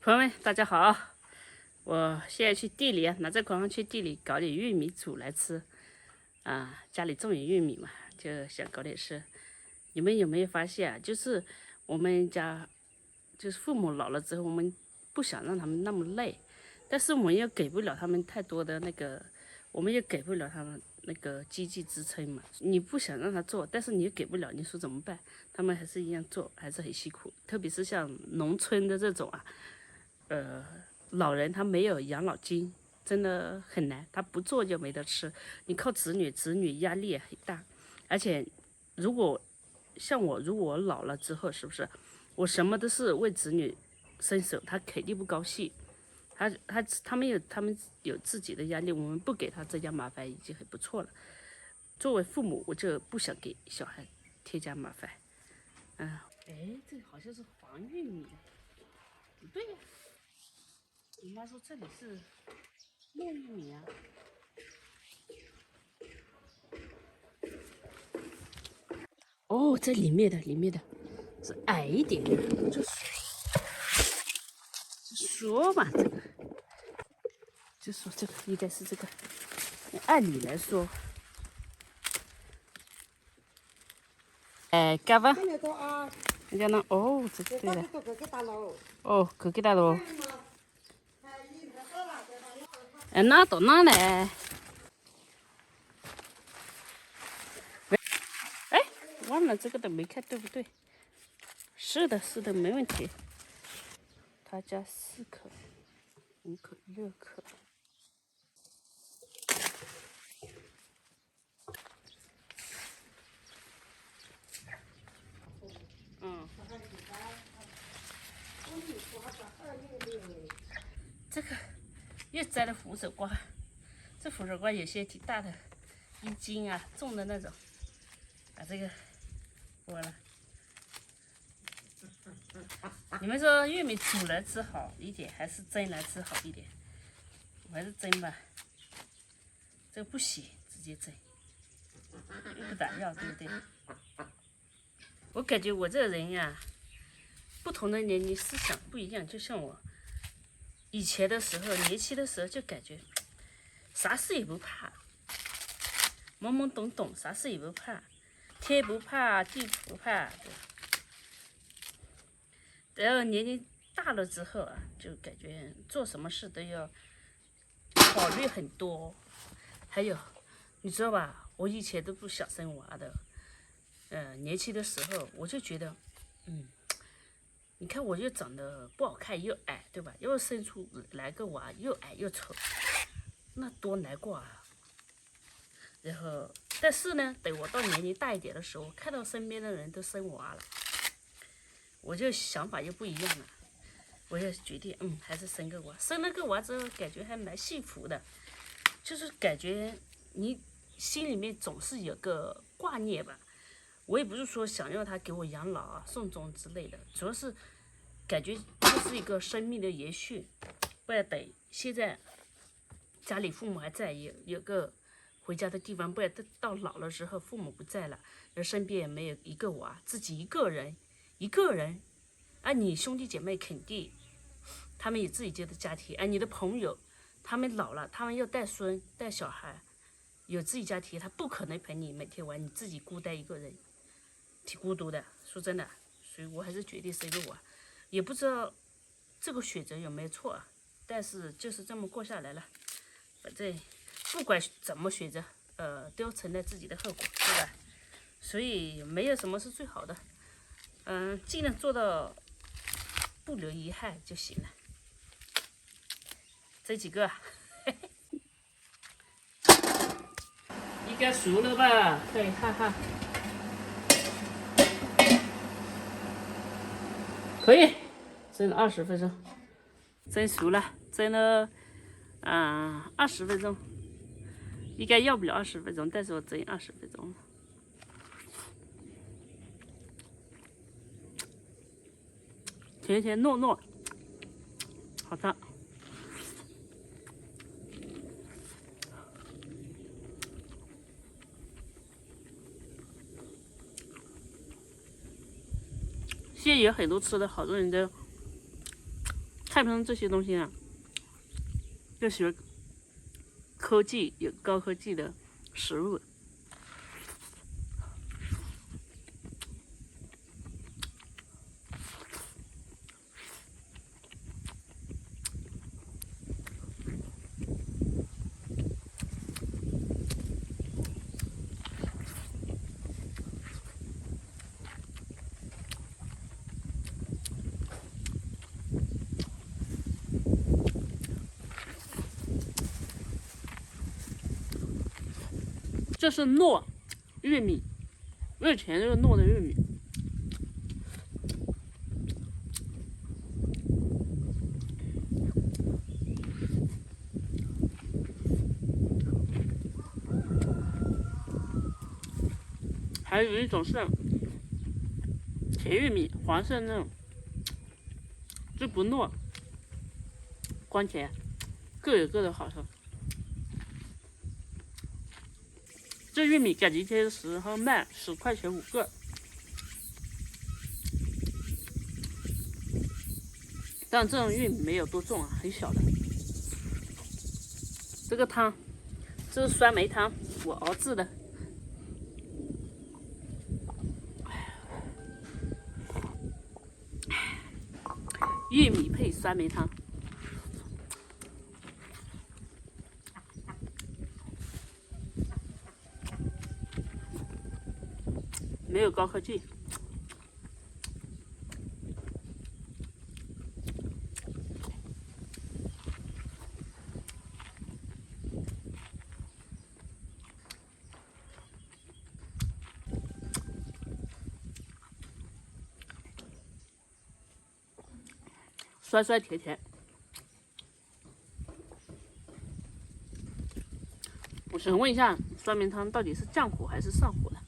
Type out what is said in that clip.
朋友們，大家好！我現在去地裡拿着筐上去地裡搞點玉米煮来吃啊。家裡种点玉米嘛，就想搞点吃。你們有没有发现啊？就是我們家，就是父母老了之后，我們不想讓他們那麼累，但是我們又給不了他們太多的那個，我們也給不了他们那個经濟支撐嘛。你不想讓他做，但是你又給不了，你說怎麼辦？他們還是一樣做，還是很辛苦。特別是像農村的這種啊。老人他沒有養老金，真的很難，他不做就沒得吃。你靠子女壓力也很大。而且如果像我，如果我老了之後，是不是我什麼都是為子女伸手，他肯定不高興。他們有自己的壓力，我們不給他增加麻煩已經很不錯了。作為父母，我就不想給小孩添加麻煩。這好像是黃玉米，不對呀。你媽說這裡是糯玉米啊。哦，這裡面的是矮一點的，就說嘛，這個就說這個應該是這個。按理來說，幹吧？人家那哦，這對了。哦，可給他了。那到哪来？忘了這個都沒看，對不對？是的，沒問題。他家4顆、5顆、6顆。这個又摘了扶手瓜，這扶手瓜有些挺大的，1斤啊，重的那種。把這個剥了。你們說玉米煮來吃好一點，還是蒸來吃好一點？我還是蒸吧，這個不洗，直接蒸，不打藥，對不对？我感覺我這個人呀，不同的年齡思想不一樣。就像我以前的時候，年輕的時候就感覺啥事也不怕，懵懵懂懂，啥事也不怕。天不怕地不怕，然後年齡大了之後啊，就感覺做什麼事都要考慮很多。還有，你知道吧？我以前都不想生娃的。年輕的時候我就覺得，你看我又長得不好看又矮，對吧？又生出來個娃又矮又醜，那多難過啊！然後，但是呢，等我到年齡大一點的時候，看到身邊的人都生娃了，我就想法又不一樣了。我就決定，還是生個娃。生了個娃之後，感覺還蠻幸福的，就是感覺你心裡面總是有個掛念吧。我也不是說想要他給我養老啊、送終之類的，主要是感覺這是一個生命的延續。不然等現在家裡父母還在，有個回家的地方，不然到老了之後父母不在了，而身邊也沒有一個娃，自己一個人，你兄弟姐妹肯定他們有自己的家庭，你的朋友他們老了，他們要帶孫帶小孩，有自己家庭，他不可能陪你每天玩，你自己孤單一個人，挺孤獨的。說真的，所以我還是決定生個娃，也不知道這個選擇有沒有錯啊，但是就是這麼過下來了，反正。不管怎麼選擇，都要承擔自己的後果，對吧？所以沒有什麼是最好的，盡量做到不留遺憾就行了。這幾個啊，應該熟了吧？對，哈哈，可以，蒸了20分鐘，蒸熟了，蒸了20分鐘。應該要不了20分鐘，但是我蒸20分鐘。甜甜糯糯，好吃。现在有很多吃的，好多人都太平這些東西啊，就喜欢科技有高科技的食物。这是糯玉米，日前这个糯的玉米，还有一种是甜玉米，黄色那种，这不糯，光甜，各有各的好吃。这玉米赶集天的时候卖10块钱5个，但这种玉米没有多重啊，很小的。这个汤，这是酸梅汤，我熬制的。玉米配酸梅汤。没有高科技，酸酸甜甜。我想问一下，酸梅汤到底是降火还是上火的？